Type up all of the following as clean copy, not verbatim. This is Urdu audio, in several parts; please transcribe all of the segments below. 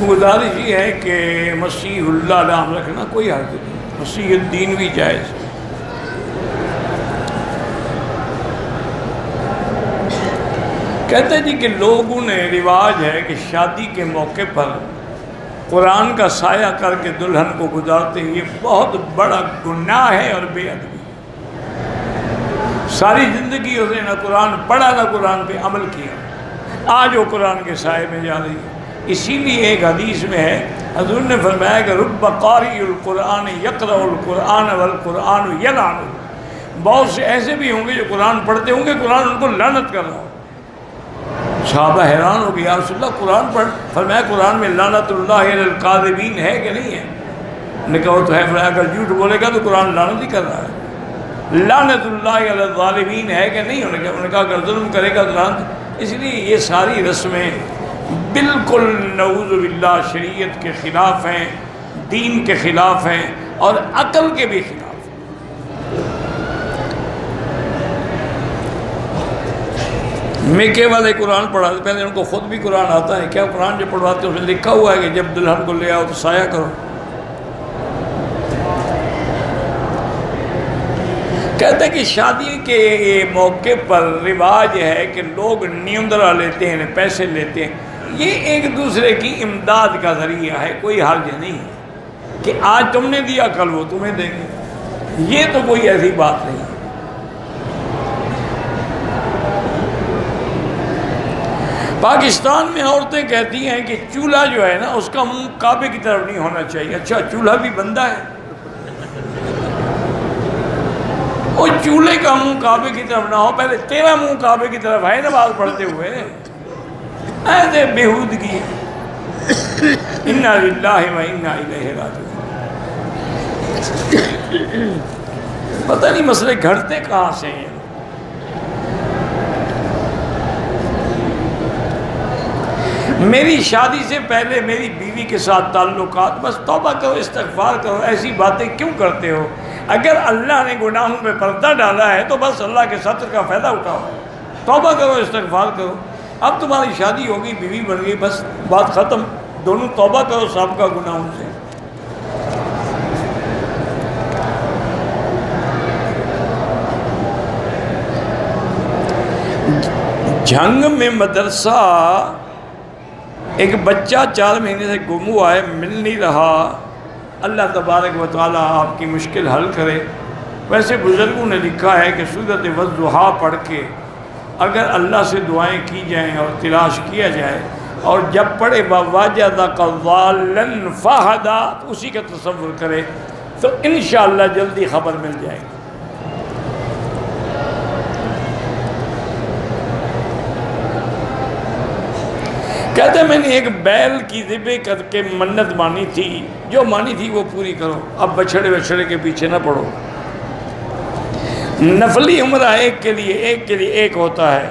گزارش یہ ہے کہ مسیح اللہ نام رکھنا کوئی حرج نہیں، مسیح الدین بھی جائز۔ کہتے جی کہ لوگوں نے رواج ہے کہ شادی کے موقع پر قرآن کا سایہ کر کے دلہن کو گزارتے ہیں، یہ بہت بڑا گناہ ہے اور بے ادبی۔ ساری زندگی اس نے نہ قرآن پڑھا نہ قرآن پہ عمل کیا، آج وہ قرآن کے سائے میں جا رہی ہے۔ اسی لیے ایک حدیث میں ہے، حضور نے فرمایا کہ رب قاری القرآن یقرأ القرآن والقرآن یلعنہ، بہت سے ایسے بھی ہوں گے جو قرآن پڑھتے ہوں گے، قرآن ان کو لعنت کر رہا ہو۔ صحابہ حیران ہو گیا، یا رسول اللہ قرآن پڑھ، فرمایا قرآن میں لعنت اللہ علی الکاذبین ہے کہ نہیں ہے؟ نے کہا وہ تو ہے، فرمایا اگر جھوٹ بولے گا تو قرآن لعنت ہی کر رہا ہے۔ لعنت اللہ علی الظالمین ہے کہ نہیں؟ انہوں نے کہا اگر ظلم کرے گا تو لعنت۔ اس لیے یہ ساری رسمیں بالکل نعوذ باللہ شریعت کے خلاف ہیں، دین کے خلاف ہیں اور عقل کے بھی خلاف ہیں۔ میکے والے قرآن پڑھاتے، پہلے ان کو خود بھی قرآن آتا ہے کیا؟ قرآن جو پڑھواتے ہیں اس میں لکھا ہوا ہے کہ جب دلہن کو لے آؤ تو سایہ کرو۔ کہتے ہیں کہ شادی کے موقع پر رواج ہے کہ لوگ نیندرا لیتے ہیں، پیسے لیتے ہیں، یہ ایک دوسرے کی امداد کا ذریعہ ہے، کوئی حرج نہیں کہ آج تم نے دیا کل وہ تمہیں دیں گے، یہ تو کوئی ایسی بات نہیں۔ پاکستان میں عورتیں کہتی ہیں کہ چولہا جو ہے نا اس کا منہ کعبے کی طرف نہیں ہونا چاہیے۔ اچھا چولہا بھی بندہ ہے؟ وہ چولہے کا منہ کعبے کی طرف نہ ہو، پہلے تیرا منہ کعبے کی طرف ہے نماز پڑھتے ہوئے، ایسے بےہودگی۔ انا للہ و انا الیہ راجعون۔ پتہ نہیں مسئلے گھڑتے کہاں سے ہیں۔ میری شادی سے پہلے میری بیوی کے ساتھ تعلقات، بس توبہ کرو، استغفار کرو، ایسی باتیں کیوں کرتے ہو؟ اگر اللہ نے گناہوں پہ پردہ ڈالا ہے تو بس اللہ کے ستر کا فائدہ اٹھاؤ، توبہ کرو، استغفار کرو۔ اب تمہاری شادی ہوگی، بیوی بن گئی، بس بات ختم، دونوں توبہ کرو سابقہ گناہوں سے۔ جھنگ میں مدرسہ ایک بچہ 4 مہینے سے گم ہوا ہے، مل نہیں رہا، اللہ تبارک و تعالیٰ آپ کی مشکل حل کرے۔ ویسے بزرگوں نے لکھا ہے کہ سورۃ والضحیٰ پڑھ کے اگر اللہ سے دعائیں کی جائیں اور تلاش کیا جائے، اور جب پڑھے وَوَجَدَكَ ضَالًّا فَهَدَىٰ تو اسی کا تصور کرے تو انشاءاللہ جلدی خبر مل جائے گی۔ کہتے ہیں میں نے ایک بیل کی ذبح کر کے منت مانی تھی، جو مانی تھی وہ پوری کرو، اب بچھڑے بچھڑے کے پیچھے نہ پڑو۔ نفلی عمرہ ایک کے لیے ایک ہوتا ہے۔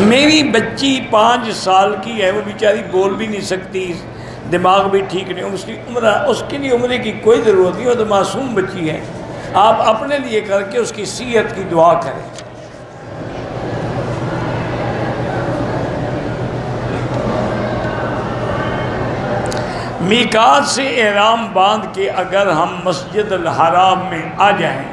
میری بچی 5 سال کی ہے، وہ بیچاری بول بھی نہیں سکتی، دماغ بھی ٹھیک نہیں، اس کے لیے عمرے کی کوئی ضرورت نہیں، وہ تو معصوم بچی ہے۔ آپ اپنے لیے کر کے اس کی صحت کی دعا کریں۔ میقات سے احرام باندھ کے اگر ہم مسجد الحرام میں آ جائیں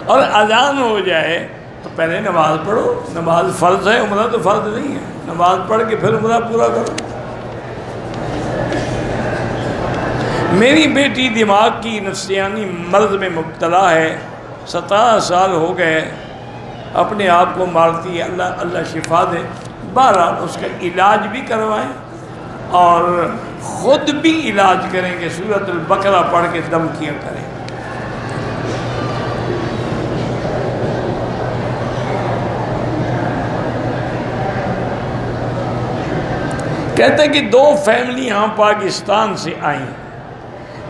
اور اذان ہو جائے تو پہلے نماز پڑھو، نماز فرض ہے، عمرہ تو فرض نہیں ہے، نماز پڑھ کے پھر عمرہ پورا کرو۔ میری بیٹی دماغ کی نفسیانی مرض میں مبتلا ہے، 17 سال ہو گئے، اپنے آپ کو مارتی ہے، اللہ شفا دے۔ بہرحال اس کا علاج بھی کروائیں اور خود بھی علاج کریں کہ سورۃ البقرہ پڑھ کے دم کیا کریں۔ کہتے ہیں کہ 2 فیملیاں پاکستان سے آئیں،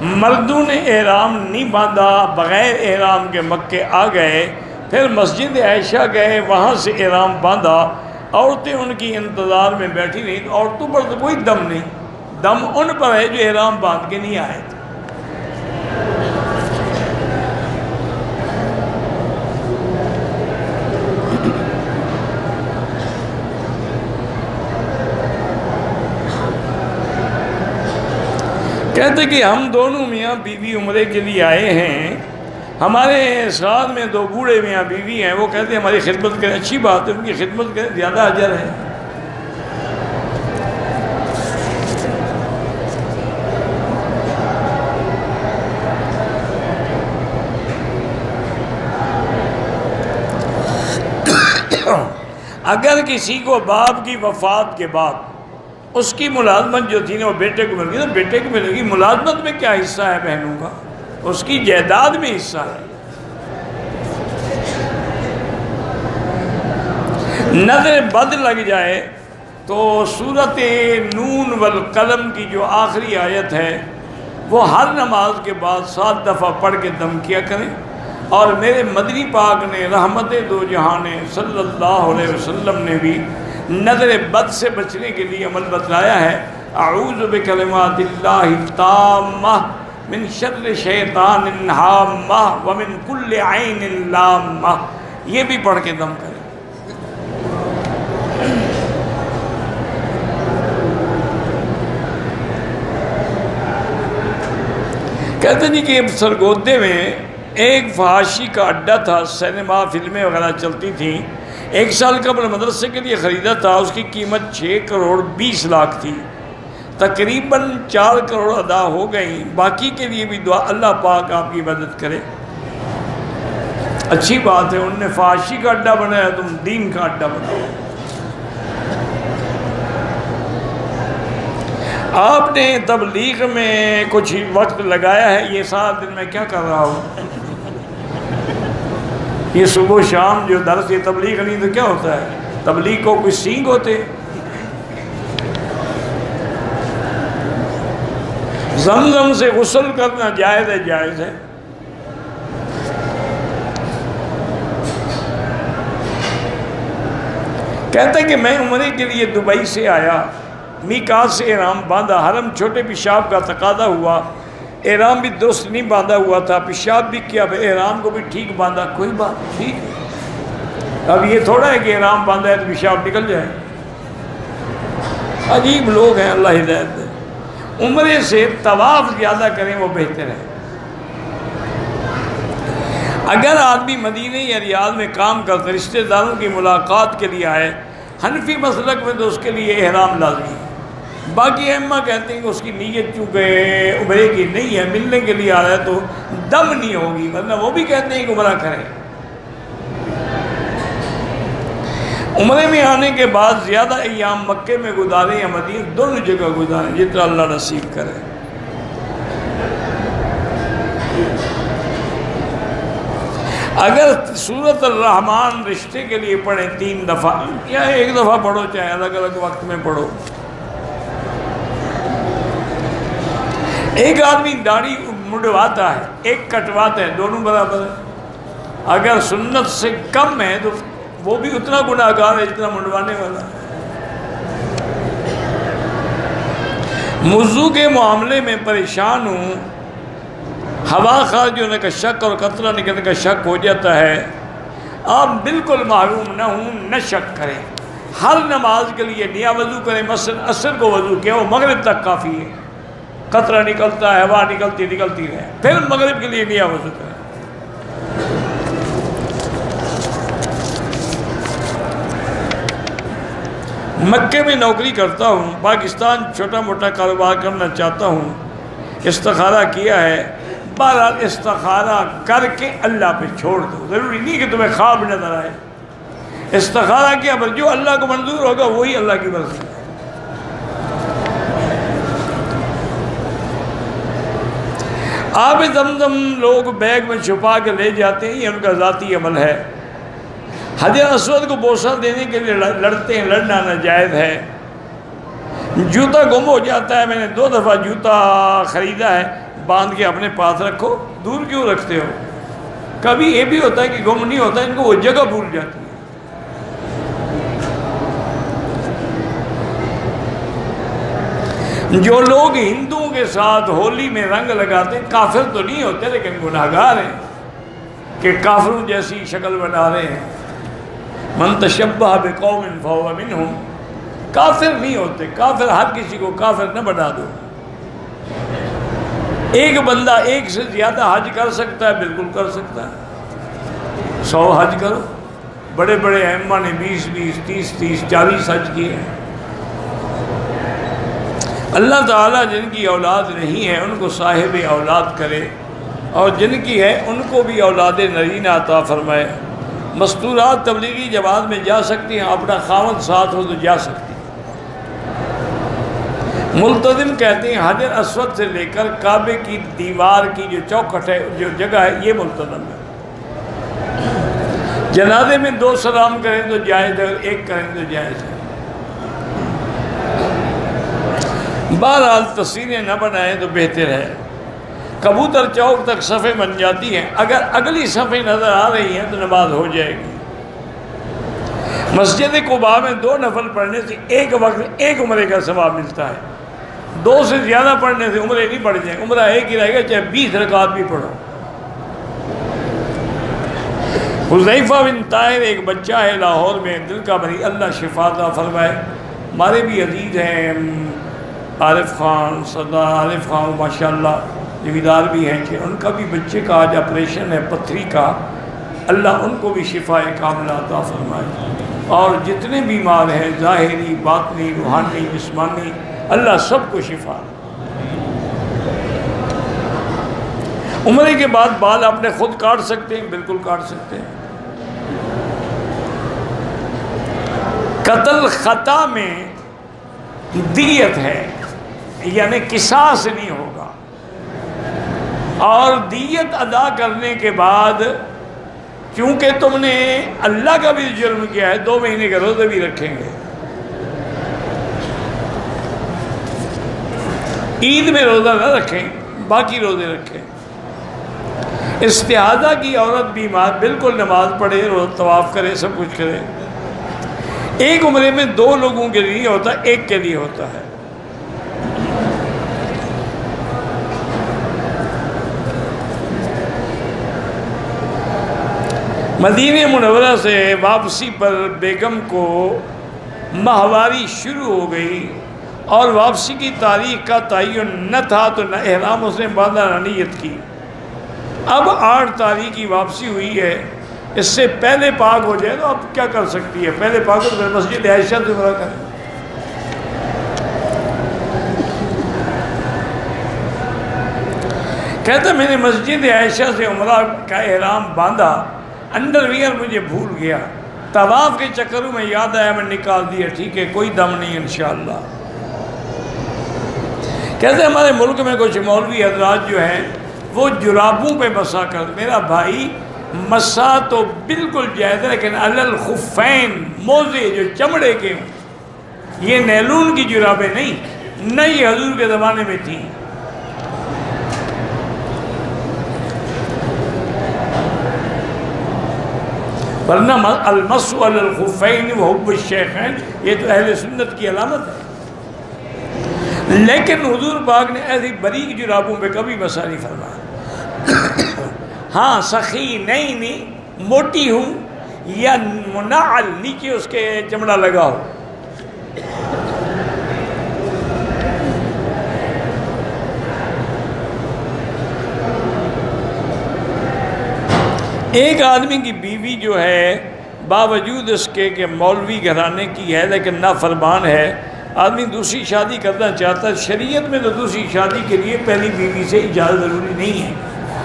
مردوں نے احرام نہیں باندھا، بغیر احرام کے مکے آ گئے، پھر مسجد عائشہ گئے، وہاں سے احرام باندھا، عورتیں ان کی انتظار میں بیٹھی رہیں، عورتوں پر تو کوئی دم نہیں، دم ان پر ہے جو احرام باندھ کے نہیں آئے تھے۔ کہتے کہ ہم دونوں میاں بیوی عمرے کے لیے آئے ہیں، ہمارے ساتھ میں 2 بوڑھے میاں بیوی ہیں، وہ کہتے ہیں ہماری خدمت کریں۔ اچھی بات ہے، ان کی خدمت کریں، زیادہ اجر ہے۔ اگر کسی کو باپ کی وفات کے بعد اس کی ملازمت جو تھی نا وہ بیٹے کو مل گئی، تو بیٹے کو ملے گی۔ ملازمت میں کیا حصہ ہے بہنوں کا؟ اس کی جائیداد میں حصہ ہے۔ نظر بد لگ جائے تو سورۃ نون والقلم کی جو آخری آیت ہے وہ ہر نماز کے بعد 7 دفعہ پڑھ کے دم کیا کریں۔ اور میرے مدنی پاک نے رحمت دو جہاں صلی اللہ علیہ وسلم نے بھی نظر بد سے بچنے کے لیے عمل بتلایا ہے۔ اعوذ بکلمات اللہ التامہ من شر شیطان ہامہ ومن کل عین لامہ، یہ بھی پڑھ کے دم کریں۔ کہتے ہیں کہ سرگودے میں ایک فحاشی کا اڈا تھا، سینما فلمیں وغیرہ چلتی تھیں۔ 1 سال قبل مدرسے کے لیے خریدا تھا، اس کی قیمت 6 کروڑ 20 لاکھ تھی۔ تقریباً 4 کروڑ ادا ہو گئیں، باقی کے لیے بھی دعا، اللہ پاک آپ کی مدد کرے۔ اچھی بات ہے، انہوں نے فحاشی کا اڈا بنایا، تم دین کا اڈا بناؤ۔ آپ نے تبلیغ میں کچھ وقت لگایا ہے، یہ سارا دن میں کیا کر رہا ہوں؟ یہ صبح و شام جو درس یہ تبلیغ نہیں تو کیا ہوتا ہے؟ تبلیغ کو کوئی سینگ ہوتے؟ زمزم سے غسل کرنا جائز ہے، جائز ہے۔ کہتا ہے کہ میں عمرے کے لیے دبئی سے آیا، میقات سے احرام باندھا، حرم چھوٹے پیشاب کا تقاضا ہوا، احرام بھی درست نہیں باندھا ہوا تھا، پیشاب بھی کیا، احرام کو بھی ٹھیک باندھا، کوئی بات ٹھیک ہے۔ اب یہ تھوڑا ہے کہ احرام باندھا ہے تو پیشاب نکل جائے۔ عجیب لوگ ہیں، اللہ ہدایت دے۔ عمرے سے طواف زیادہ کریں، وہ بہتر ہے۔ اگر آدمی مدینے یا ریاض میں کام کرتے رشتہ داروں کی ملاقات کے لیے آئے، حنفی مسلک میں تو اس کے لیے احرام لازمی ہے۔ باقی ائمہ کہتے ہیں کہ اس کی نیت چونکہ عمرے کی نہیں ہے، ملنے کے لیے آ رہا ہے تو دم نہیں ہوگی، ورنہ وہ بھی کہتے ہیں کہ عمرہ کریں۔ عمرے میں آنے کے بعد زیادہ ایام مکے میں گزاریں یا مدینہ، دونوں جگہ گزاریں، جتنا اللہ نصیب کرے۔ اگر سورۃ الرحمن رشتے کے لیے پڑھیں 3 دفعہ یا 1 دفعہ پڑھو، چاہے الگ الگ وقت میں پڑھو۔ ایک آدمی داڑھی مڈواتا ہے، ایک کٹواتا ہے، دونوں برابر ہے۔ اگر سنت سے کم ہے تو وہ بھی اتنا گناہ گار ہے جتنا منڈوانے والا ہے۔ وضو کے معاملے میں پریشان ہوں، ہوا خارج ہونے کا شک اور قطرہ نکلنے کا شک ہو جاتا ہے، آپ بالکل معلوم نہ ہوں، نہ شک کریں، ہر نماز کے لیے نیا وضو کریں۔ مثلا عصر کو وضو کیا، وہ مغرب تک کافی ہے، قطرہ نکلتا ہے، ہوا نکلتی رہے، پھر مغرب کے لیے نیا وضو کریں۔ مکے میں نوکری کرتا ہوں، پاکستان چھوٹا موٹا کاروبار کرنا چاہتا ہوں، استخارہ کیا ہے، بہرحال استخارہ کر کے اللہ پہ چھوڑ دو، ضروری نہیں کہ تمہیں خواب نظر آئے۔ استخارہ کیا، بس جو اللہ کو منظور ہوگا وہی اللہ کی مرضی ہے۔ آب زمزم لوگ بیگ میں چھپا کے لے جاتے ہیں، یہ ان کا ذاتی عمل ہے۔ حجر اسود کو بوسہ دینے کے لیے لڑتے ہیں، لڑنا ناجائز ہے۔ جوتا گم ہو جاتا ہے، میں نے 2 دفعہ جوتا خریدا ہے، باندھ کے اپنے پاس رکھو، دور کیوں رکھتے ہو؟ کبھی یہ بھی ہوتا ہے کہ گم نہیں ہوتا، ان کو وہ جگہ بھول جاتی ہے۔ جو لوگ ہندوؤں کے ساتھ ہولی میں رنگ لگاتے ہیں، کافر تو نہیں ہوتے لیکن گناہگار ہیں کہ کافروں جیسی شکل بنا رہے ہیں۔ من تشبہ بقوم فہو منہم، کافر نہیں ہوتے، کافر ہر کسی کو کافر نہ بنا دو۔ ایک بندہ ایک سے زیادہ حج کر سکتا ہے؟ بالکل کر سکتا ہے۔ 100 حج کرو، بڑے بڑے ائمہ نے 20 30 40 حج کیے ہیں۔ اللہ تعالیٰ جن کی اولاد نہیں ہے ان کو صاحب اولاد کرے، اور جن کی ہے ان کو بھی اولاد نرینہ عطا فرمائے۔ مستورات تبلیغی جماعت میں جا سکتی ہیں، اپنا خاوند ساتھ ہو تو جا سکتی ہیں۔ ملتزم کہتے ہیں حجر اسود سے لے کر کعبے کی دیوار کی جو چوکھٹ ہے، جو جگہ ہے، یہ ملتزم ہے۔ جنازے میں 2 سلام کریں تو جائز ہے، 1 کریں تو جائز ہے۔ بہرحال تصویریں نہ بنائیں تو بہتر ہے۔ کبوتر چوک تک صفیں بن جاتی ہیں، اگر اگلی صفیں نظر آ رہی ہیں تو نماز ہو جائے گی۔ مسجد قباء میں 2 نفل پڑھنے سے ایک وقت 1 عمرے کا ثواب ملتا ہے۔ 2 سے زیادہ پڑھنے سے عمرے نہیں پڑھ جائیں، عمرہ ایک ہی رہے گا، چاہے 20 رکعت بھی پڑھو۔ حذیفہ بن طاہر ایک بچہ ہے لاہور میں، دل کا مریض، اللہ شفا عطا فرمائے۔ ہمارے بھی عزیز ہیں عارف خان، سردار عارف خان، ماشاءاللہ جمیدار بھی ہیں، کہ ان کا بھی بچے کا آج آپریشن ہے پتھری کا، اللہ ان کو بھی شفا کاملہ عطا فرمائے۔ اور جتنے بیمار ہیں ظاہری، باطنی، روحانی، جسمانی، اللہ سب کو شفا۔ عمرے کے بعد بال اپنے خود کاٹ سکتے ہیں؟ بالکل کاٹ سکتے ہیں۔ قتل خطا میں دیت ہے، یعنی قصاص نہیں ہوگا، اور دیت ادا کرنے کے بعد چونکہ تم نے اللہ کا بھی جرم کیا ہے، 2 مہینے کے روزے بھی رکھیں گے۔ عید میں روزہ نہ رکھیں، باقی روزے رکھیں۔ استحاضہ کی عورت بیمار، بالکل نماز پڑھے، روز طواف کرے، سب کچھ کرے۔ ایک عمرے میں 2 لوگوں کے لیے ہوتا ہے، 1 کے لیے ہوتا ہے۔ مدینہ منورہ سے واپسی پر بیگم کو ماہواری شروع ہو گئی اور واپسی کی تاریخ کا تعین نہ تھا، تو نہ احرام اس نے باندھا نہ نیت کی۔ اب 8 تاریخ کی واپسی ہوئی ہے، اس سے پہلے پاک ہو جائے تو اب کیا کر سکتی ہے؟ پہلے پاک ہو تو مسجد عائشہ سے عمرہ کریں۔ کہتا میں نے مسجد عائشہ سے عمرہ کا احرام باندھا، انڈر ویئر مجھے بھول گیا، طواف کے چکروں میں یاد آیا، میں نکال دیا، ٹھیک ہے کوئی دم نہیں انشاءاللہ۔ کہتے ہیں ہمارے ملک میں کچھ مولوی حضرات جو ہیں وہ جرابوں پہ مسا کر، میرا بھائی مسا تو بالکل جائز ہے، لیکن علی الخفین، موزے جو چمڑے کے ہوں، یہ نیلون کی جرابیں نہیں، نہ یہ حضور کے زمانے میں تھی۔ ورنہ المسح علی الخفین وحب الشیخین، یہ تو اہل سنت کی علامت ہے، لیکن حضور پاک نے ایسی باریک جرابوں پہ کبھی مسا نہیں فرمایا۔ ہاں سخی نہیں موٹی ہوں یا منعل، نیچے اس کے چمڑا لگا ہو۔ ایک آدمی کی بیوی جو ہے باوجود اس کے کہ مولوی گھرانے کی ہے لیکن نافرمان ہے، آدمی دوسری شادی کرنا چاہتا ہے، شریعت میں تو دوسری شادی کے لیے پہلی بیوی سے اجازت ضروری نہیں ہے،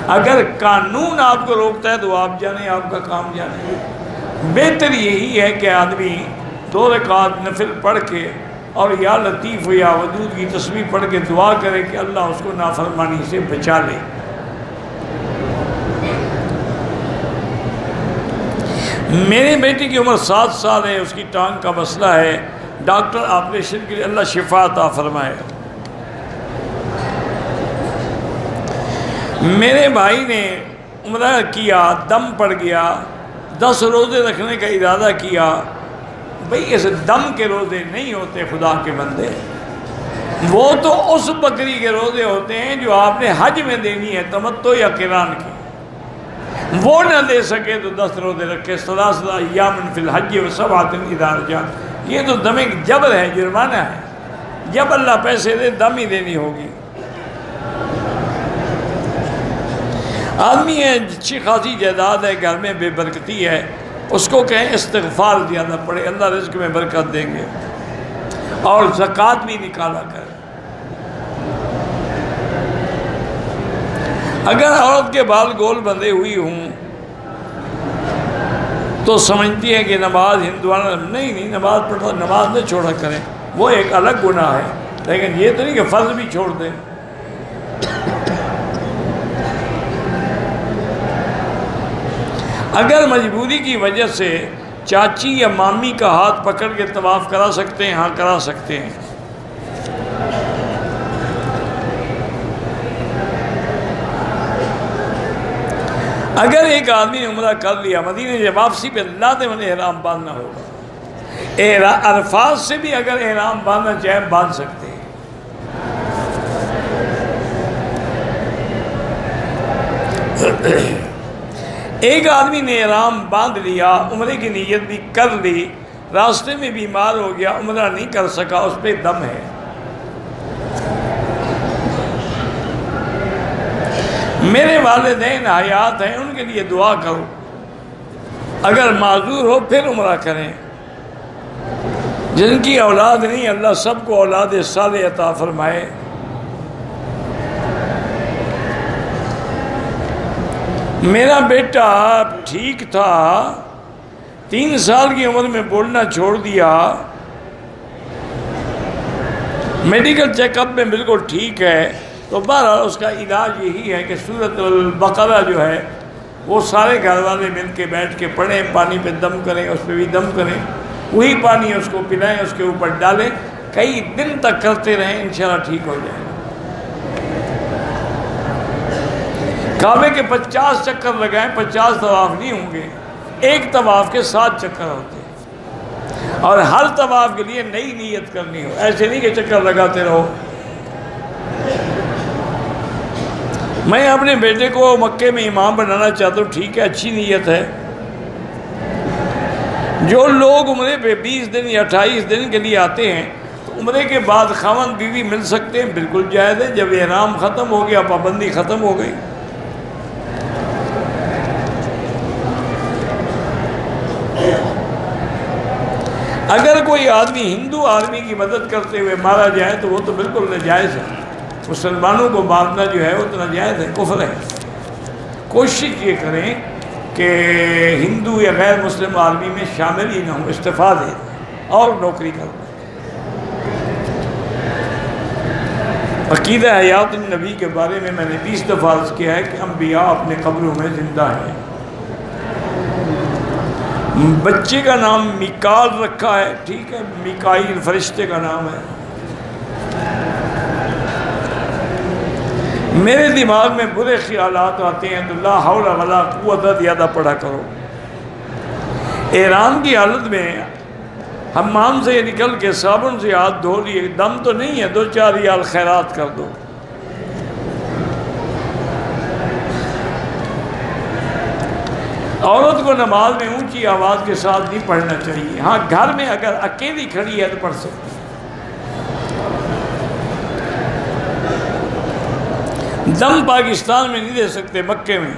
اگر قانون آپ کو روکتا ہے تو آپ جانیں، آپ کا کام جانیں۔ بہتر یہی ہے کہ آدمی 2 رکعت نفل پڑھ کے اور یا لطیف یا ودود کی تسبیح پڑھ کے دعا کرے کہ اللہ اس کو نافرمانی سے بچا لے۔ میرے بیٹے کی عمر 7 سال ہے، اس کی ٹانگ کا مسئلہ ہے، ڈاکٹر آپریشن کے لیے اللہ شفا عطا فرمائے۔ میرے بھائی نے عمرہ کیا، دم پڑ گیا، 10 روزے رکھنے کا ارادہ کیا۔ بھئی اس دم کے روزے نہیں ہوتے خدا کے بندے، وہ تو اس بکری کے روزے ہوتے ہیں جو آپ نے حج میں دینی ہے، تمتع یا قران کی، وہ نہ دے سکے تو 10 روزے رکھے، 3 ایام فی الحج و 7 اذا رجع۔ یہ تو دم جبر ہے، جرمانہ ہے، جب اللہ پیسے دے دم ہی دینی ہوگی۔ آدمی ہے اچھی خاصی جائیداد ہے، گھر میں بے برکتی ہے، اس کو کہیں استغفار زیادہ پڑے، اللہ رزق میں برکت دیں گے، اور زکوٰۃ بھی نکالا کرے۔ اگر عورت کے بال گول بندھے ہوئی ہوں تو سمجھتی ہے کہ نماز ہندوانہ، نہیں نماز پڑھتا، نماز نہ چھوڑا کریں، وہ ایک الگ گناہ ہے، لیکن یہ تو نہیں کہ فرض بھی چھوڑ دیں۔ اگر مجبوری کی وجہ سے چاچی یا مامی کا ہاتھ پکڑ کے طواف کرا سکتے ہیں، ہاں کرا سکتے ہیں۔ اگر ایک آدمی نے عمرہ کر لیا، مدینے سے واپسی پہ لازماً احرام باندھنا ہوگا۔ عرفات سے بھی اگر احرام باندھنا چاہے باندھ سکتے ہیں۔ ایک آدمی نے احرام باندھ لیا، عمرے کی نیت بھی کر لی، راستے میں بیمار ہو گیا، عمرہ نہیں کر سکا، اس پہ دم ہے۔ میرے والدین حیات ہیں، ان کے لیے دعا کرو، اگر معذور ہو پھر عمرہ کریں۔ جن کی اولاد نہیں، اللہ سب کو اولاد صالح عطا فرمائے۔ میرا بیٹا ٹھیک تھا، 3 سال کی عمر میں بولنا چھوڑ دیا، میڈیکل چیک اپ میں بالکل ٹھیک ہے، تو بہرحال اس کا علاج یہی ہے کہ سورۃ البقرہ جو ہے وہ سارے گھر والے مل کے بیٹھ کے پڑھیں، پانی پہ دم کریں، اس پہ بھی دم کریں، وہی پانی اس کو پلائیں، اس کے اوپر ڈالیں، کئی دن تک کرتے رہیں، انشاءاللہ ٹھیک ہو جائے گا۔ کعبے کے 50 چکر لگائیں، 50 طواف نہیں ہوں گے، ایک طواف کے 7 چکر ہوتے ہیں، اور ہر طواف کے لیے نئی نیت کرنی ہو، ایسے نہیں کہ چکر لگاتے رہو۔ میں اپنے بیٹے کو مکے میں امام بنانا چاہتا ہوں، ٹھیک ہے، اچھی نیت ہے۔ جو لوگ عمرے پہ 20 دن یا 28 دن کے لیے آتے ہیں تو عمرے کے بعد خاوند بیوی مل سکتے ہیں، بالکل جائز ہے، جب احرام ختم ہو گیا پابندی ختم ہو گئی۔ اگر کوئی آدمی ہندو آدمی کی مدد کرتے ہوئے مارا جائے تو وہ تو بالکل ناجائز ہے، مسلمانوں کو مارنا جو ہے وہ تو ناجائز ہے، کفر ہے۔ کوشش یہ کریں کہ ہندو یا غیر مسلم آدمی میں شامل ہی نہ ہوں، استعفیٰ دیں اور نوکری کریں۔ عقیدہ حیات النبی کے بارے میں نے 20 دفعہ عرض کیا ہے کہ انبیاء اپنے قبروں میں زندہ ہیں۔ بچے کا نام میکال رکھا ہے، ٹھیک ہے، میکائیل فرشتے کا نام ہے۔ میرے دماغ میں برے خیالات آتے ہیں تو لا حول ولا قوت زیادہ پڑھا کرو۔ احرام کی حالت میں حمام سے نکل کے صابن سے ہاتھ دھو لیے، دم تو نہیں ہے، 2-4 ریال خیرات کر دو۔ عورت کو نماز میں اونچی آواز کے ساتھ نہیں پڑھنا چاہیے، ہاں گھر میں اگر اکیلی کھڑی ہے تو پڑھ سکتی۔ دم پاکستان میں نہیں دے سکتے، مکے میں۔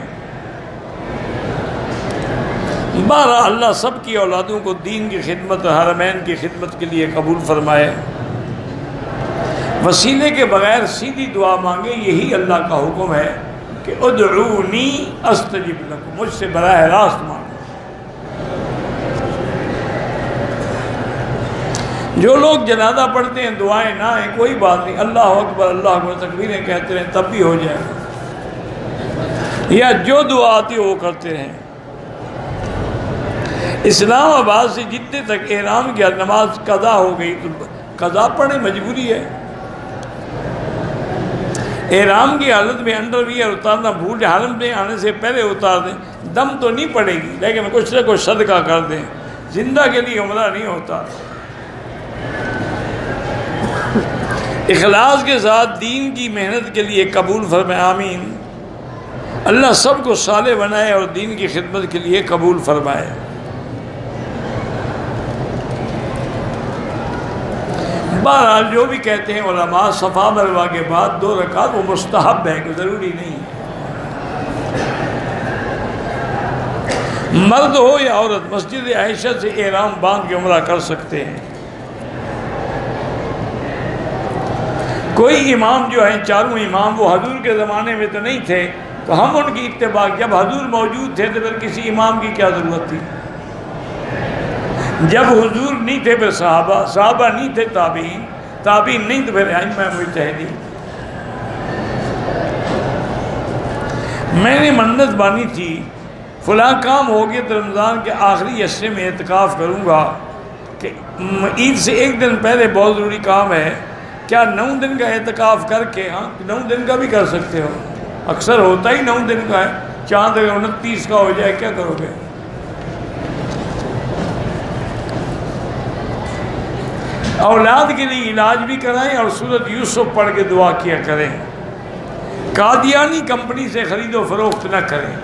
بہرحال اللہ سب کی اولادوں کو دین کی خدمت، حرمین کی خدمت کے لیے قبول فرمائے۔ وسیلے کے بغیر سیدھی دعا مانگے، یہی اللہ کا حکم ہے کہ ادعونی استجب لکم، مجھ سے براہ راست مانگو۔ جو لوگ جنازہ پڑھتے ہیں دعائیں نہ ہیں، کوئی بات نہیں، اللہ اکبر اللہ اکبر تکبیریں کہتے رہیں، تب بھی ہو جائے گا، یا جو دعا آتی ہو وہ کرتے رہیں۔ اسلام آباد سے جتنے تک احرام کیا نماز قضا ہو گئی تو قضا پڑھیں، مجبوری ہے۔ احرام کی حالت میں انڈر ویئر اتارنا بھول جائے، حرم میں آنے سے پہلے اتار دیں، دم تو نہیں پڑے گی لیکن کچھ نہ کچھ صدقہ کر دیں، زندہ کے لیے عمرہ نہیں ہوتا۔ اخلاص کے ساتھ دین کی محنت کے لیے قبول فرمائے، آمین۔ اللہ سب کو صالح بنائے اور دین کی خدمت کے لیے قبول فرمائے۔ بہرحال جو بھی کہتے ہیں علماء، صفا مروا کے بعد 2 رکعت وہ مستحب ہے کہ ضروری نہیں ہے۔ مرد ہو یا عورت مسجد عائشہ سے احرام باندھ کے عمرہ کر سکتے ہیں۔ کوئی امام جو ہیں چاروں امام وہ حضور کے زمانے میں تو نہیں تھے، تو ہم ان کی اتباع، جب حضور موجود تھے تو پھر کسی امام کی کیا ضرورت تھی؟ جب حضور نہیں تھے پھر صحابہ نہیں تھے، تابعین نہیں تو پھر ائمہ مجتہدین۔ میں نے منت بانی تھی فلاں کام ہو گیا تو رمضان کے آخری عشرے میں اعتکاف کروں گا، کہ عید سے ایک دن پہلے بہت ضروری کام ہے، کیا 9 دن کا اعتکاف کر کے، ہاں 9 دن کا بھی کر سکتے ہو، اکثر ہوتا ہی 9 دن کا ہے، چاند اگر 29 کا ہو جائے کیا کرو گے؟ اولاد کے لیے علاج بھی کرائیں اور سورۃ یوسف پڑھ کے دعا کیا کریں۔ قادیانی کمپنی سے خرید و فروخت نہ کریں۔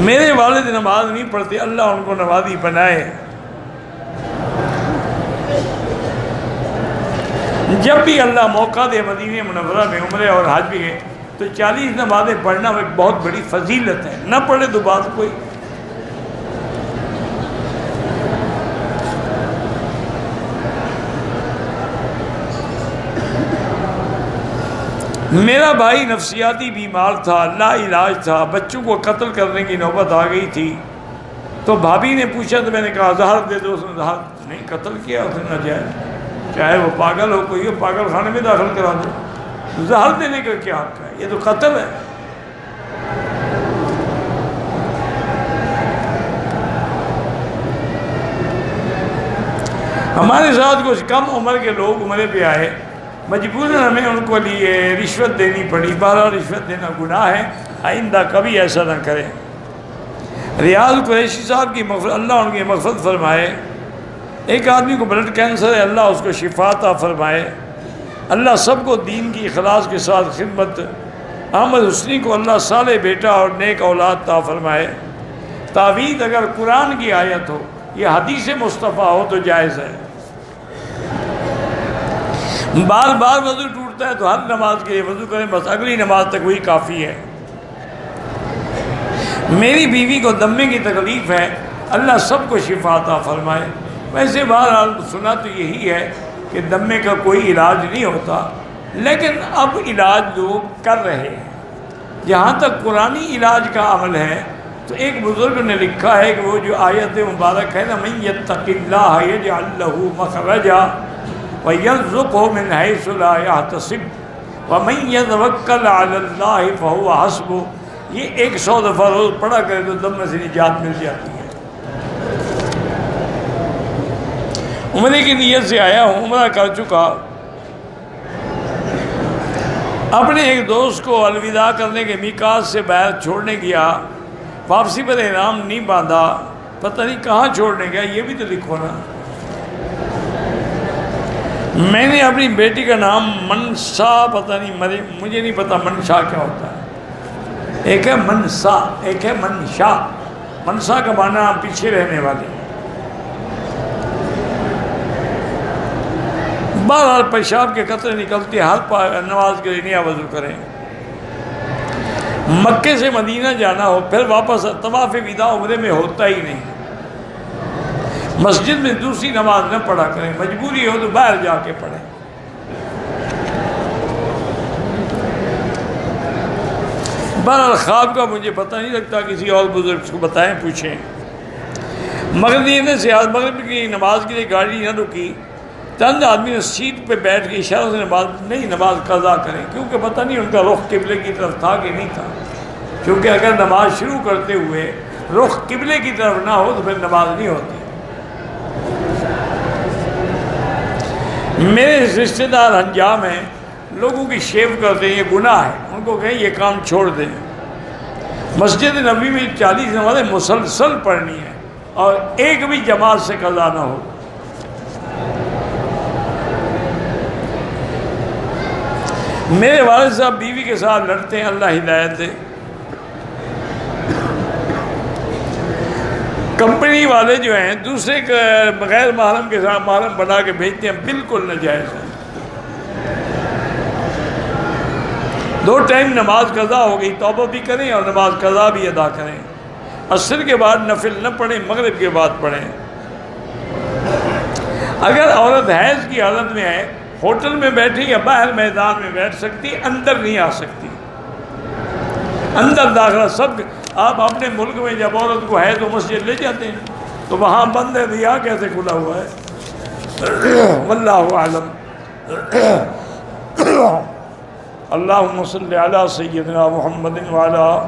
میرے والد نماز نہیں پڑھتے، اللہ ان کو نمازی بنائے۔ جب بھی اللہ موقع دے مدینہ منورہ میں عمرے اور حج بھی گئے تو 40 نمازیں پڑھنا ایک بہت بڑی فضیلت ہے، نہ پڑھے تو بات کوئی۔ میرا بھائی نفسیاتی بیمار تھا، لا علاج تھا، بچوں کو قتل کرنے کی نوبت آ گئی تھی، تو بھابھی نے پوچھا تو میں نے کہا زہر دے دو، اس نے زہر نہیں، قتل کیا اس نے ناجائز، چاہے وہ پاگل ہو کوئی ہو، پاگل خانے میں داخل کرا دو، زہر دینے کا کیا حق ہے؟ یہ تو قتل ہے۔ ہمارے ساتھ کچھ کم عمر کے لوگ عمرے پہ آئے، مجبوراً ہمیں ان کو لیے رشوت دینی پڑی۔ بہرحال رشوت دینا گناہ ہے، آئندہ کبھی ایسا نہ کریں۔ ریاض قریشی صاحب کی مغفرت، اللہ ان کی مغفرت فرمائے۔ ایک آدمی کو بلڈ کینسر ہے، اللہ اس کو شفا عطا فرمائے۔ اللہ سب کو دین کی اخلاص کے ساتھ خدمت۔ احمد حسنی کو اللہ صالح بیٹا اور نیک اولاد عطا فرمائے۔ تعویذ اگر قرآن کی آیت ہو یا حدیث مصطفیٰ ہو تو جائز ہے۔ بار بار وضو ٹوٹتا ہے تو ہر نماز کے لیے وضو کریں، بس اگلی نماز تک وہی کافی ہے۔ میری بیوی کو دمے کی تکلیف ہے، اللہ سب کو شفا عطا فرمائے۔ ویسے بہرحال سنا تو یہی ہے کہ دمے کا کوئی علاج نہیں ہوتا، لیکن اب علاج لوگ کر رہے ہیں۔ جہاں تک قرآنی علاج کا عمل ہے تو ایک بزرگ نے لکھا ہے کہ وہ جو آیت مبارک ہے نا، مَن یتق اللہ یجعل لہ مخرجا وَيَرْزُقْهُ مِنْ حَيْثُ لَا يَحْتَسِبُ وَمَن يَتَوَکَّلْ عَلَى اللَّهِ فَهُوَ حَسْبُهُ، یہ 100 دفعہ روز پڑھا کرے تو دم میں سے نجات مل جاتی ہے۔ عمرے کی نیت سے آیا ہوں، عمرہ کر چکا، اپنے ایک دوست کو الوداع کرنے کے میقات سے باہر چھوڑنے گیا، واپسی پر احرام نہیں باندھا، پتہ نہیں کہاں چھوڑنے گیا، یہ بھی تو لکھو نا۔ میں نے اپنی بیٹی کا نام منسا، پتہ نہیں مجھے نہیں پتہ منشا کیا ہوتا ہے، ایک ہے منسا ایک ہے منشا۔ منسا کا معنی پیچھے رہنے والے۔ بہرحال پیشاب کے قطرے نکلتے، ہر نماز کے لیے نیا وضو کریں۔ مکے سے مدینہ جانا ہو پھر واپس طواف وداع عمرے میں ہوتا ہی نہیں، مسجد میں دوسری نماز نہ پڑھا کریں، مجبوری ہو تو باہر جا کے پڑھیں۔ بہرحال خواب کا مجھے پتہ نہیں لگتا، کسی اور بزرگ کو بتائیں، پوچھیں۔ مغرب کی نماز کے لیے گاڑی نہ رکی، چند آدمی نے سیٹ پہ بیٹھ کے اشاروں سے نماز قضا کریں، کیونکہ پتہ نہیں ان کا رخ قبلے کی طرف تھا کہ نہیں تھا، کیونکہ اگر نماز شروع کرتے ہوئے رخ قبلے کی طرف نہ ہو تو پھر نماز نہیں ہوتی۔ میرے رشتہ دار انجام ہیں، لوگوں کی شیو کرتے ہیں، یہ گناہ ہے، ان کو کہیں یہ کام چھوڑ دیں۔ مسجد نبوی میں 40 نمازیں مسلسل پڑھنی ہے اور ایک بھی جماعت سے قضا نہ ہو۔ میرے والد صاحب بیوی کے ساتھ لڑتے ہیں، اللہ ہدایت دے۔ کمپنی والے جو ہیں دوسرے غیر محرم کے ساتھ محرم بنا کے بھیجتے ہیں، بالکل ناجائز ہے۔ دو ٹائم نماز قضا ہو گئی، توبہ بھی کریں اور نماز قضا بھی ادا کریں۔ عصر کے بعد نفل نہ پڑھیں، مغرب کے بعد پڑھیں۔ اگر عورت حیض کی حالت میں ہے، ہوٹل میں بیٹھی یا باہر میدان میں بیٹھ سکتی، اندر نہیں آ سکتی۔ اندر داخلہ سب، آپ اپنے ملک میں جب عورت کو حیض و مسجد لے جاتے ہیں تو وہاں بند ہے، دیا کیسے کھلا ہوا ہے؟ واللہ اعلم۔ اللہم صلی علی سیدنا محمد وعلی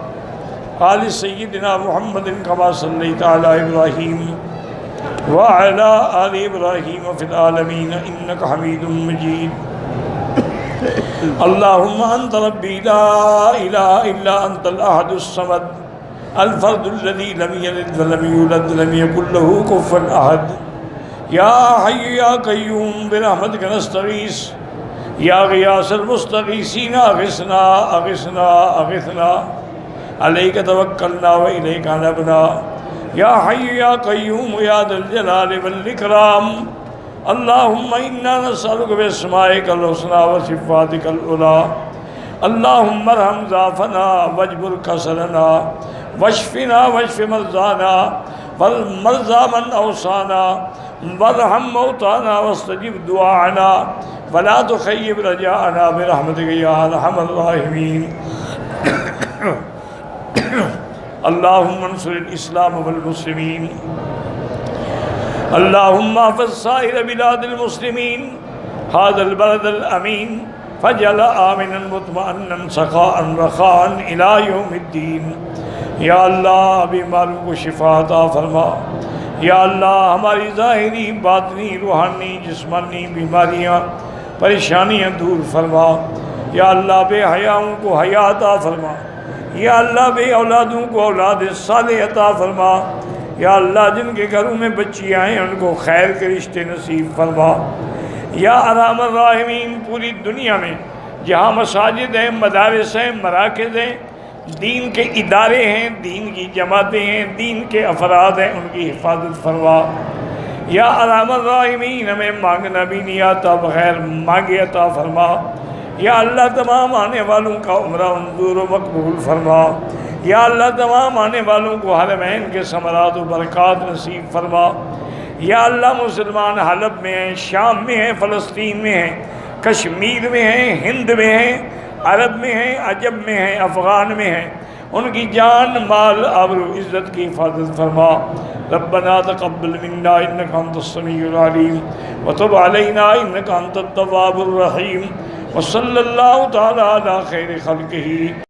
آل سیدنا محمد کما صلیت علی ابراہیم وعلی آل ابراہیم فی العالمین انک حمید مجید۔ اللہم انت ربی لا الہ الا انت الاحد الصمد الفرد الذی لم یلد ولم یولد ولم یکن له کفوا احد۔ یا حی یا قیوم برحمتک نستغیث یا غیاث المستغیثین اغثنا اغثنا اغثنا علیک توکلنا و الیک انبنا۔ یا حی یا قیوم یا ذا الجلال والاکرام۔ اللہم انا نسألک باسمائک الحسنی و صفاتک العلی۔ اللہم ارحم ضعفنا واجبر کسرنا واشفنا واشف مرضانا والمرضى من اوصانا وارحم موتانا واستجب دعاءنا ولا تخيب رجاءنا برحمتك يا ارحم الراحمين۔ اللهم انصر الاسلام والمسلمين، اللهم احفظ سائر بلاد المسلمين، هذا البلد الامين فاجعل آمنا مطمئنا سخاء رخاء الى يوم الدين۔ یا اللہ بیماروں کو شفا عطا فرما۔ یا اللہ ہماری ظاہری باطنی روحانی جسمانی بیماریاں پریشانیاں دور فرما۔ یا اللہ بے حیاؤں کو حیا عطا فرما۔ یا اللہ بے اولادوں کو اولاد صالح عطا فرما۔ یا اللہ جن کے گھروں میں بچیاں ہیں ان کو خیر کے رشتے نصیب فرما۔ یا ارحم الراحمین، پوری دنیا میں جہاں مساجد ہیں، مدارس ہیں، مراکز ہیں، دین کے ادارے ہیں، دین کی جماعتیں ہیں، دین کے افراد ہیں، ان کی حفاظت فرما۔ یا ارحم الراحمین، ہمیں مانگنا بھی نہیں آتا، بغیر مانگے عطا فرما۔ یا اللہ تمام آنے والوں کا عمرہ منظور و مقبول فرما۔ یا اللہ تمام آنے والوں کو حرمین کے ثمرات و برکات نصیب فرما۔ یا اللہ مسلمان حلب میں ہیں، شام میں ہیں، فلسطین میں ہیں، کشمیر میں ہیں، ہند میں ہیں، عرب میں ہیں، عجم میں ہیں، افغان میں ہیں، ان کی جان مال آبرو عزت کی حفاظت فرما۔ ربنا تقبل منا انک انت السمیع العلیم وتب علینا انک انت التواب الرحیم، وصلی اللہ تعالی علی خیر خلقہ